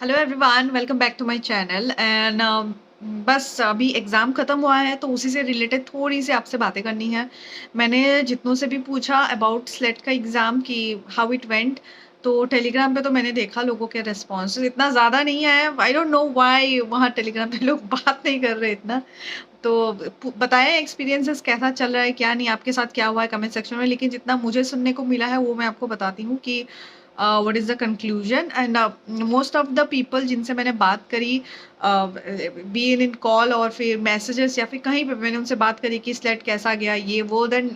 Hello everyone, welcome back to my channel and बस अभी exam ख़त्म हुआ है तो उसी से रिलेटेड थोड़ी-सी आपसे बातें करनी है। मैंने जितनों से भी पूछा अबाउट स्लेट का एग्ज़ाम कि हाउ इट वेंट, तो टेलीग्राम पे तो मैंने देखा लोगों के रिस्पॉन्स इतना ज़्यादा नहीं आया। आई डोंट नो व्हाई वहाँ टेलीग्राम पे लोग बात नहीं कर रहे इतना। तो बताएँ एक्सपीरियंसेस कैसा चल रहा है, क्या नहीं, आपके साथ क्या हुआ है कमेंट सेक्शन में। लेकिन जितना मुझे सुनने को मिला है वो मैं आपको बताती हूँ कि what is the conclusion and most of the people जिनसे मैंने बात करी, बी इन कॉल और फिर मैसेजेस या फिर कहीं पे मैंने उनसे बात करी कि स्लेट कैसा गया ये वो, देन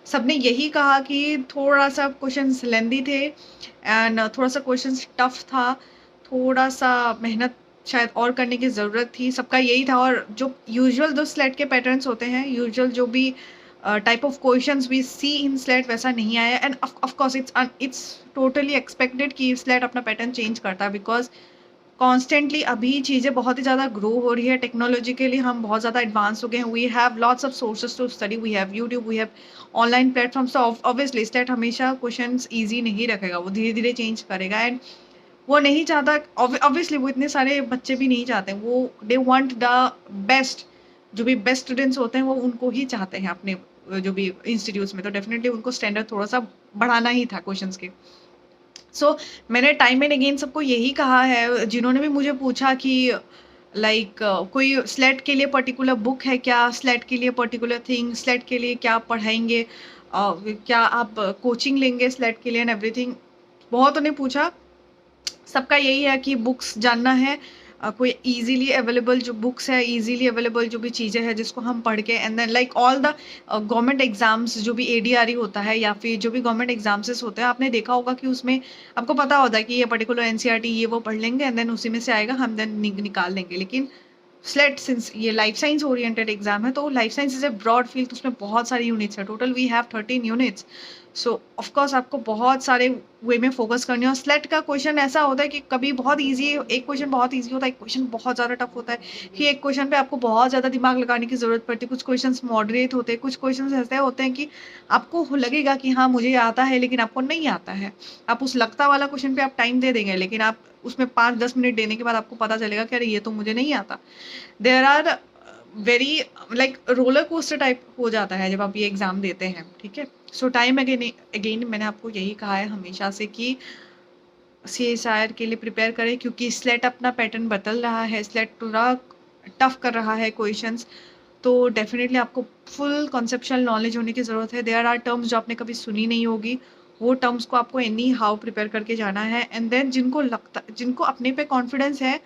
सबने यही कहा कि थोड़ा-सा क्वेश्चंस लेंदी थे एंड थोड़ा-सा क्वेश्चंस टफ था, थोड़ा-सा मेहनत शायद और करने की ज़रूरत थी, सबका यही था। और जो यूजुअल जो स्लेट के पैटर्न्स होते हैं, यूजुअल जो भी type of questions we see in SLET वैसा नहीं आया and of course it's totally expected कि स्लेट अपना पैटर्न चेंज करता है बिकॉज़ कॉन्स्टेंटली अभी चीज़ें बहुत ही ज़्यादा ग्रो हो रही है, टेक्नोलॉजिकली हम बहुत ज़्यादा एडवांस हो गए हैं। We have lots of sources to study, we have YouTube, we have online platforms. तो ऑब्वियसली स्टेट हमेशा क्वेश्चंस इजी नहीं रखेगा, वो धीरे धीरे चेंज करेगा एंड वो नहीं चाहता। ऑब्वियसली वो इतने सारे बच्चे भी नहीं चाहते, वो दे वांट द बेस्ट। जो भी बेस्ट स्टूडेंट्स होते हैं वो उनको ही चाहते हैं अपने जो भी इंस्टीट्यूट्स में, तो डेफिनेटली उनको स्टैंडर्ड थोड़ा सा बढ़ाना ही था क्वेश्चंस के। सो मैंने टाइम एंड अगेन सबको यही कहा है जिन्होंने भी मुझे पूछा कि लाइक कोई स्लेट के लिए पर्टिकुलर बुक है क्या, स्लेट के लिए पर्टिकुलर थिंग, स्लेट के लिए क्या पढ़ाएंगे, क्या आप कोचिंग लेंगे स्लेट के लिए एंड एवरीथिंग। बहुतों ने पूछा, सबका यही है कि बुक्स जानना है, कोई इजीली अवेलेबल जो बुक्स है, इजीली अवेलेबल जो भी चीज़ें हैं जिसको हम पढ़ के and then like all the government exams जो भी एडीआरई होता है या फिर जो भी गवर्नमेंट एग्जाम्स होते हैं, आपने देखा होगा कि उसमें आपको पता होता है कि ये पर्टिकुलर एनसीईआरटी ये वो पढ़ लेंगे एंड देन उसी में से आएगा, हम देन निकाल लेंगे। लेकिन स्लेट सिंस ये लाइफ साइंस ओरिएंटेड एग्जाम है तो life science is a broad field, तो उसमें बहुत सारी यूनिट्स है, total we have 13 units. So of course आपको बहुत सारे वे में फोकस करनी है। और स्लेट का क्वेश्चन ऐसा होता है कि कभी बहुत इजी, एक क्वेश्चन बहुत इजी होता है, एक क्वेश्चन बहुत ज़्यादा टफ होता है कि एक क्वेश्चन पे आपको बहुत ज़्यादा दिमाग लगाने की ज़रूरत पड़ती है। कुछ क्वेश्चंस मॉडरेट होते हैं, कुछ क्वेश्चंस ऐसे होते हैं कि आपको लगेगा कि हाँ मुझे आता है लेकिन आपको नहीं आता है। आप उस लगता वाला क्वेश्चन पे आप टाइम दे देंगे लेकिन आप उसमें 5-10 मिनट देने के बाद आपको पता चलेगा कि अरे ये तो मुझे नहीं आता। There are very like roller coaster type हो जाता है जब आप ये एग्जाम देते हैं, ठीक है। सो टाइम अगेन अगेन मैंने आपको यही कहा है हमेशा से कि सीएसआईआर के लिए प्रिपेयर करें क्योंकि स्लेट अपना पैटर्न बदल रहा है, स्लेट पूरा टफ कर रहा है क्वेश्चंस। तो डेफिनेटली आपको फुल कॉन्सेप्चुअल नॉलेज होने की ज़रूरत है। देयर आर टर्म्स जो आपने कभी सुनी नहीं होगी, वो टर्म्स को आपको एनी हाउ प्रिपेयर करके जाना है एंड देन जिनको अपने पे कॉन्फिडेंस है,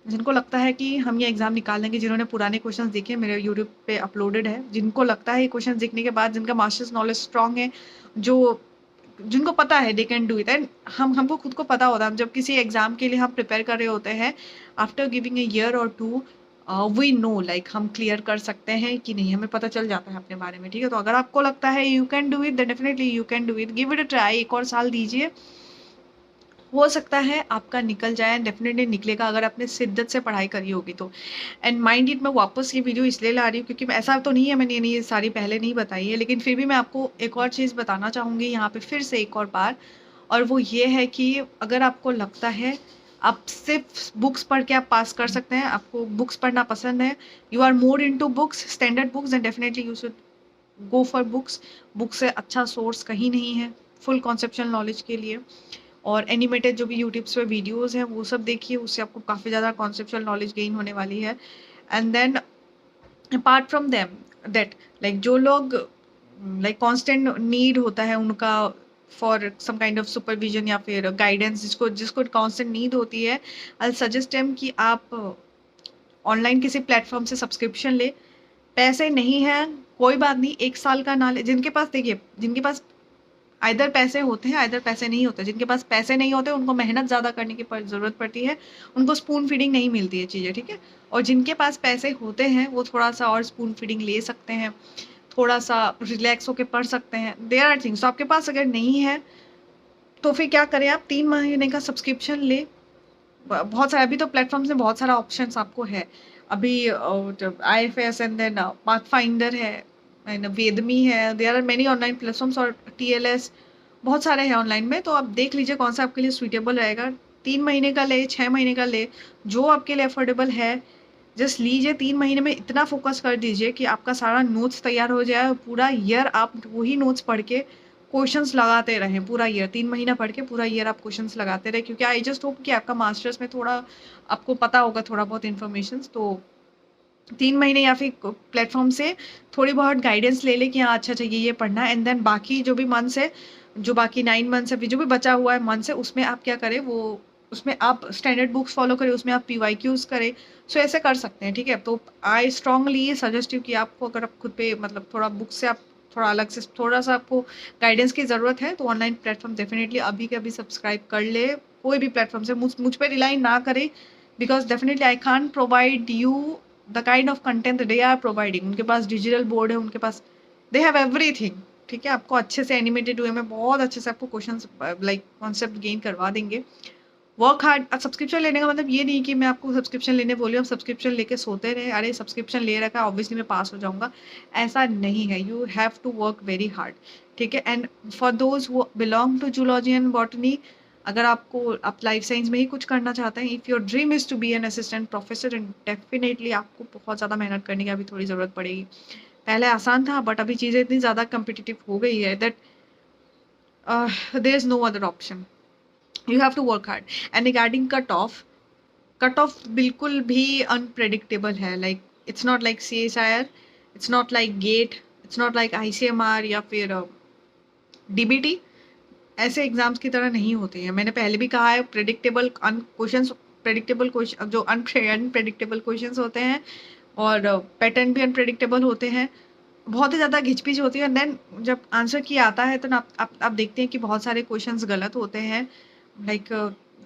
जिनको लगता है कि हम ये एग्ज़ाम निकाल लेंगे, जिन्होंने पुराने क्वेश्चंस देखे मेरे यूट्यूब पे अपलोडेड है, जिनको लगता है ये क्वेश्चंस देखने के बाद जिनका मास्टर्स नॉलेज स्ट्रांग है, जो जिनको पता है they can do it and हमको खुद को पता होता है। हम जब किसी एग्ज़ाम के लिए हम प्रिपेयर कर रहे होते हैं, आफ्टर गिविंग ए ईयर और टू वी नो लाइक हम क्लियर कर सकते हैं कि नहीं, हमें पता चल जाता है अपने बारे में, ठीक है। तो अगर आपको लगता है you can do it, then definitely you can do it, give it a try, एक और साल दीजिए, हो सकता है आपका निकल जाए एंड डेफिनेटली निकलेगा अगर आपने शिद्दत से पढ़ाई करी होगी तो। एंड माइंड इट, मैं वापस ये वीडियो इसलिए ला रही हूँ क्योंकि ऐसा तो नहीं है मैंने ये सारी पहले नहीं बताई है, लेकिन फिर भी मैं आपको एक और चीज़ बताना चाहूँगी यहाँ पे फिर से एक और बार। और वो ये है कि अगर आपको लगता है आप सिर्फ बुक्स पढ़ के आप पास कर सकते हैं, आपको बुक्स पढ़ना पसंद है, you are more into books, standard books, and definitely you should go for books. Book से अच्छा सोर्स कहीं नहीं है फुल कॉन्सेप्चुअल नॉलेज के लिए। और एनिमेटेड जो भी यूट्यूब्स पे वीडियोस हैं वो सब देखिए, उससे आपको काफ़ी ज़्यादा कॉन्सेप्चुअल नॉलेज गेन होने वाली है। And then apart from them that, like जो लोग लाइक कांस्टेंट नीड होता है उनका for some kind of supervision या फिर गाइडेंस, जिसको जिसको कांस्टेंट नीड होती है, आई सजेस्ट हिम कि आप ऑनलाइन किसी प्लेटफॉर्म से सब्सक्रिप्शन ले। पैसे नहीं हैं कोई बात नहीं, एक साल का ना ले। जिनके पास देखिए, जिनके पास आइदर पैसे होते हैं आइदर पैसे नहीं होते, जिनके पास पैसे नहीं होते उनको मेहनत ज़्यादा करने की ज़रूरत पड़ती है, उनको स्पून फीडिंग नहीं मिलती है चीज़ें, ठीक है। और जिनके पास पैसे होते हैं वो थोड़ा सा और स्पून फीडिंग ले सकते हैं, थोड़ा सा रिलैक्स होकर पढ़ सकते हैं। There are things. तो आपके पास अगर नहीं है तो फिर क्या करें, आप 3 महीने का सब्सक्रिप्शन ले। बहुत सारे अभी तो प्लेटफॉर्म्स में बहुत सारा ऑप्शंस आपको है। अभी IFS एंड देन पाथफाइंडर है एंड वेदमी है, there are many online platforms, और TLS बहुत सारे हैं ऑनलाइन में। तो आप देख लीजिए कौन सा आपके लिए सूटेबल रहेगा। 3 महीने का ले, 6 महीने का ले, जो आपके लिए अफोर्डेबल है, जस्ट लीजिए। 3 महीने में इतना फ़ोकस कर दीजिए कि आपका सारा नोट्स तैयार हो जाए और पूरा ईयर आप वही नोट्स पढ़ के क्वेश्चंस लगाते रहें। पूरा ईयर 3 महीना पढ़ के पूरा ईयर आप क्वेश्चंस लगाते रहें, क्योंकि आई जस्ट होप कि आपका मास्टर्स में थोड़ा आपको पता होगा थोड़ा बहुत इन्फॉर्मेशंस। तो 3 महीने या फिर प्लेटफॉर्म से थोड़ी बहुत गाइडेंस ले ले कि हाँ अच्छा चाहिए ये पढ़ना है, एंड देन बाकी जो भी मंथ्स है, जो बाकी 9 मंथ्स है, जो भी बचा हुआ है मंथ्स है, उसमें आप क्या करें, वो उसमें आप स्टैंडर्ड बुक्स फॉलो करें, उसमें आप PYQs करें। सो ऐसे कर सकते हैं, ठीक है। तो आई स्ट्रांगली सजेस्ट यू कि आपको अगर आप खुद पे मतलब थोड़ा बुक से आप थोड़ा अलग से थोड़ा सा आपको गाइडेंस की ज़रूरत है, तो ऑनलाइन प्लेटफॉर्म डेफिनेटली अभी के अभी सब्सक्राइब कर ले। कोई भी प्लेटफॉर्म से मुझ पर रिलाई ना करें, because definitely I can't provide you the kind of content they are providing. उनके पास डिजिटल बोर्ड है, उनके पास दे हैव एवरीथिंग, ठीक है। आपको अच्छे से एनिमेटेड वे में बहुत अच्छे से आपको क्वेश्चंस लाइक कॉन्सेप्ट गेन करवा देंगे। Work hard. अब सब्सक्रिप्शन लेने का मतलब ये नहीं कि मैं आपको सब्सक्रिप्शन लेने बोली हूँ, सब्सक्रिप्शन लेके सोते रहे, अरे सब्सक्रिप्शन ले रखा है ऑब्वियसली मैं पास हो जाऊंगा, ऐसा नहीं है। You have to work very hard, ठीक है। And for those who belong to zoology and botany, अगर आपको आप लाइफ साइंस में ही कुछ करना चाहते हैं, if your dream is to be an assistant professor, and definitely आपको बहुत ज़्यादा मेहनत करने की अभी थोड़ी ज़रूरत पड़ेगी। पहले आसान था, बट अभी चीज़ें इतनी ज़्यादा कम्पिटिटिव हो गई है that there is no other option, you have to work hard. And regarding cut off बिल्कुल भी अनप्रेडिक्टेबल है। Like it's not like CSIR, it's not like GATE, it's not like ICMR या फिर DBT। ऐसे exams की तरह नहीं होते हैं। मैंने पहले भी कहा है, प्रेडिक्टेबल क्वेश्चंस, प्रेडिक्टेबल क्वेश्चन जो अनप्रेडिक्टेबल क्वेश्चंस होते हैं, और पैटर्न भी अनप्रेडिक्टेबल होते हैं, बहुत ही ज़्यादा घिचपिच होती है। देन जब आंसर की आता है तो ना आप देखते हैं कि बहुत सारे क्वेश्चंस गलत होते हैं। लाइक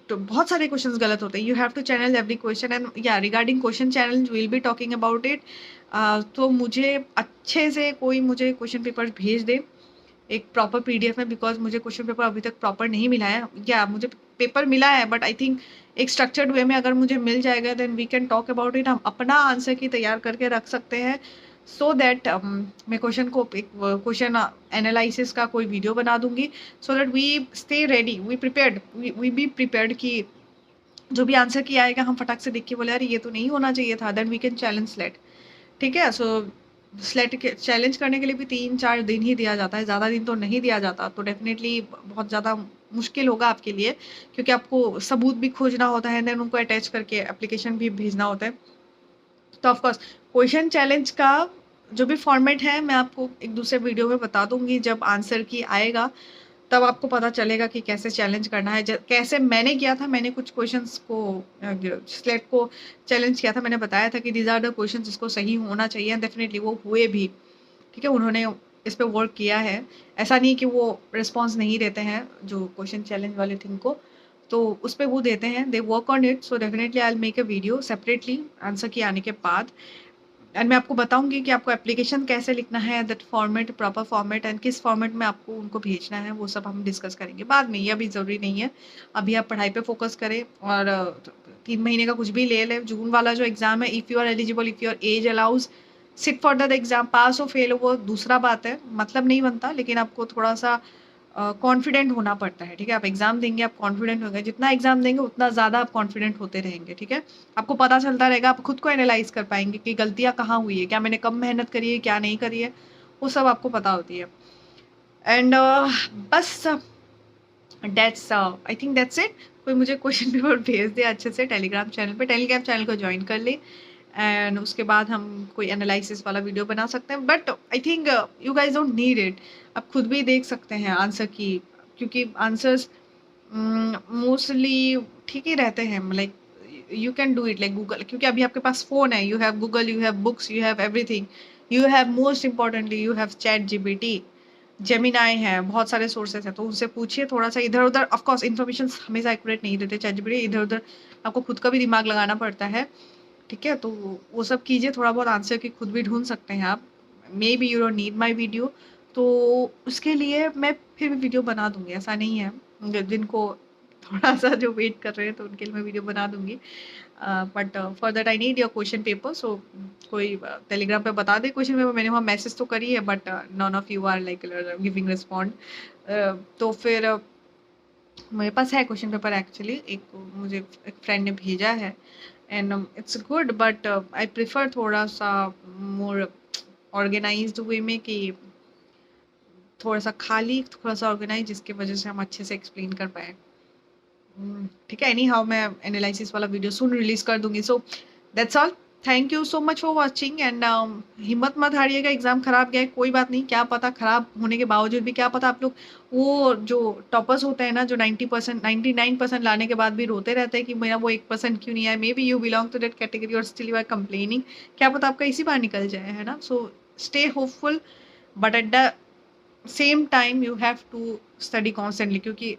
तो बहुत सारे क्वेश्चंस गलत होते हैं। You have to channel every question, and या regarding question challenge will be talking about it. तो मुझे अच्छे से कोई मुझे क्वेश्चन पेपर भेज दे एक प्रॉपर PDF में, बिकॉज मुझे क्वेश्चन पेपर अभी तक प्रॉपर नहीं मिला है। या मुझे पेपर मिला है, बट आई थिंक एक स्ट्रक्चर्ड वे में अगर मुझे मिल जाएगा, then we can talk about it. हम अपना आंसर की तैयार करके रख सकते हैं, सो दैट मैं क्वेश्चन को एक क्वेश्चन एनालिसिस का कोई वीडियो बना दूंगी, so that we stay ready, we prepared, we be prepared कि जो भी आंसर की आएगा हम फटाक से देख के बोले, अरे ये तो नहीं होना चाहिए था, then we can challenge SLET, ठीक है। सो स्लेट के चैलेंज करने के लिए भी 3-4 दिन ही दिया जाता है, ज़्यादा दिन तो नहीं दिया जाता। तो डेफिनेटली बहुत ज़्यादा मुश्किल होगा आपके लिए, क्योंकि आपको सबूत भी खोजना होता है, देन उनको अटैच करके एप्लीकेशन भी भेजना होता है। तो ऑफकोर्स क्वेश्चन चैलेंज का जो भी फॉर्मेट है, मैं आपको एक दूसरे वीडियो में बता दूंगी। जब आंसर की आएगा तब आपको पता चलेगा कि कैसे चैलेंज करना है, कैसे मैंने किया था। मैंने कुछ क्वेश्चंस को स्लेट को चैलेंज किया था, मैंने बताया था कि दीज आर द क्वेश्चंस जिसको सही होना चाहिए, डेफिनेटली वो हुए भी, ठीक है। उन्होंने इस पे वर्क किया है, ऐसा नहीं कि वो रिस्पॉन्स नहीं देते हैं जो क्वेश्चन चैलेंज वाले थिंग को, तो उस पर वो देते हैं, they work on it. So definitely I will make a video separately answer की आने के बाद, एंड मैं आपको बताऊंगी कि आपको एप्लीकेशन कैसे लिखना है, that format, proper format, and किस फॉर्मेट में आपको उनको भेजना है, वो सब हम डिस्कस करेंगे बाद में। ये अभी ज़रूरी नहीं है, अभी आप पढ़ाई पे फोकस करें। और 3 महीने का कुछ भी ले लें। जून वाला जो एग्ज़ाम है, if you are eligible, if your age allows, sit for that exam. Pass हो फेल हो वो दूसरा बात है, मतलब नहीं बनता, लेकिन आपको थोड़ा सा कॉन्फिडेंट होना पड़ता है, ठीक है। आप एग्जाम देंगे, आप कॉन्फिडेंट होंगे, जितना एग्जाम देंगे उतना ज़्यादा आप कॉन्फिडेंट होते रहेंगे, ठीक है। आपको पता चलता रहेगा, आप खुद को एनालाइज कर पाएंगे कि गलतियाँ कहाँ हुई है, क्या मैंने कम मेहनत करी है, क्या नहीं करी है, वो सब आपको पता होती है। एंड बस dates I think that's it. कोई मुझे क्वेश्चन पेपर भेज दे अच्छे से टेलीग्राम चैनल पे, टेलीग्राम चैनल को ज्वाइन कर ले, एंड उसके बाद हम कोई एनालिसिस वाला वीडियो बना सकते हैं। But I think you guys don't need it, आप खुद भी देख सकते हैं आंसर की, क्योंकि आंसर्स मोस्टली ठीक ही रहते हैं। Like you can do it like Google, क्योंकि अभी आपके पास फ़ोन है, you have Google, you have books, you have everything, you have most importantly you have ChatGPT, Gemini है, बहुत सारे सोर्सेस हैं, तो उनसे पूछिए थोड़ा सा। इधर उधर ऑफकोर्स इन्फॉर्मेशन हमेशा एक्यूरेट नहीं देते ChatGPT, इधर उधर आपको खुद का भी दिमाग लगाना पड़ता है, ठीक है। तो वो सब कीजिए, थोड़ा बहुत आंसर की खुद भी ढूंढ सकते हैं आप। May be you don't need my video, तो उसके लिए मैं फिर भी वीडियो बना दूंगी, ऐसा नहीं है। जिनको थोड़ा सा जो वेट कर रहे हैं तो उनके लिए मैं वीडियो बना दूंगी, but for that I need your question paper. So कोई टेलीग्राम पे बता दे क्वेश्चन पेपर, मैंने वहाँ मैसेज तो करी है, but none of you are like giving respond. तो फिर मेरे पास है क्वेश्चन पेपर एक्चुअली, एक मुझे एक फ्रेंड ने भेजा है, and it's good, but I prefer थोड़ा सा मोर ऑर्गेनाइज्ड वे में, कि थोड़ा सा खाली, थोड़ा सा ऑर्गेनाइज, जिसकी वजह से हम अच्छे से एक्सप्लेन कर पाए। ठीक है, एनी हाउ मैं एनालिसिस वाला वीडियो सुन रिलीज कर दूंगी। सो that's all, thank you so much for watching, and हिम्मत मत हारिएगा। एग्जाम खराब गया है, कोई बात नहीं, क्या पता खराब होने के बावजूद भी, क्या पता आप लोग, वो जो टॉपर्स होते हैं ना, जो 90% 99% लाने के बाद भी रोते रहते हैं कि मेरा वो 1% क्यों नहीं आया, maybe you belong to that category और स्टिल यू आर कंप्लेनिंग, क्या पता आपका इसी बार निकल जाए, है ना। So stay hopeful, but at the same time you have to study constantly, क्योंकि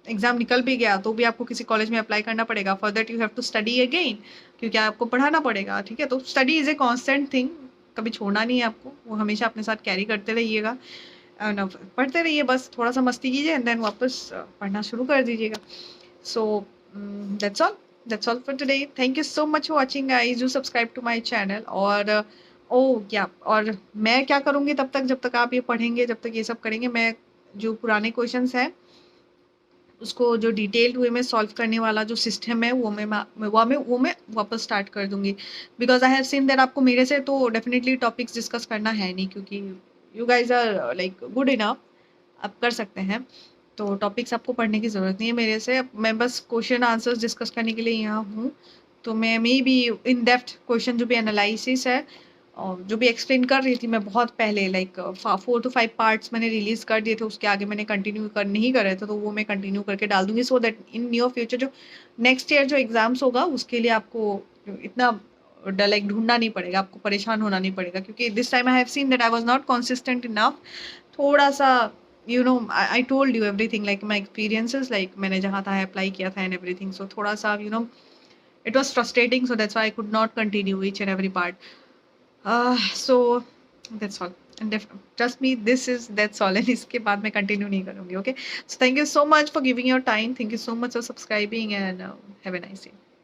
एग्जाम निकल भी गया तो भी आपको किसी कॉलेज में अप्लाई करना पड़ेगा, for that you have to study again, क्योंकि आपको पढ़ाना पड़ेगा। ठीक है, तो study is a constant thing, कभी छोड़ना नहीं है आपको, वो हमेशा अपने साथ कैरी करते रहिएगा, पढ़ते रहिए, बस थोड़ा सा मस्ती कीजिए एंड देन वापस पढ़ना शुरू कर दीजिएगा। So that's all for today, thank you so much for watching guys, do subscribe to my channel. और क्या, और मैं क्या करूँगी तब तक, जब तक आप ये पढ़ेंगे, जब तक ये सब करेंगे, मैं जो पुराने क्वेश्चंस हैं उसको जो डिटेल्ड वे में सॉल्व करने वाला जो सिस्टम है, वो मैं वापस स्टार्ट कर दूंगी, because I have seen that आपको मेरे से तो डेफिनेटली टॉपिक्स डिस्कस करना है नहीं, क्योंकि you guys are like good enough, आप कर सकते हैं, तो टॉपिक्स आपको पढ़ने की ज़रूरत नहीं है मेरे से, मैं बस क्वेश्चन आंसर्स डिस्कस करने के लिए यहाँ हूँ। तो मैं may be in depth question जो भी एनालिसिस है और जो भी एक्सप्लेन कर रही थी मैं बहुत पहले, लाइक 4 to 5 पार्ट्स मैंने रिलीज कर दिए थे, उसके आगे मैंने कंटिन्यू कर नहीं करे थे, तो वो मैं कंटिन्यू करके डाल दूंगी, so that in near future जो नेक्स्ट ईयर जो एग्जाम्स होगा उसके लिए आपको इतना लाइक ढूंढना नहीं पड़ेगा, आपको परेशान होना नहीं पड़ेगा, क्योंकि this time I have seen that I was not consistent enough, थोड़ा सा I told you everything, like my experiences, like मैंने जहाँ था अप्लाई किया था एंड एवरीथिंग, सो थोड़ा सा it was frustrating, so that's why I could not continue each and every part. So that's all, and trust me, that's all, and इसके बाद मैं continue नहीं करूँगी, okay? So thank you so much for giving your time, thank you so much for subscribing, and have a nice day.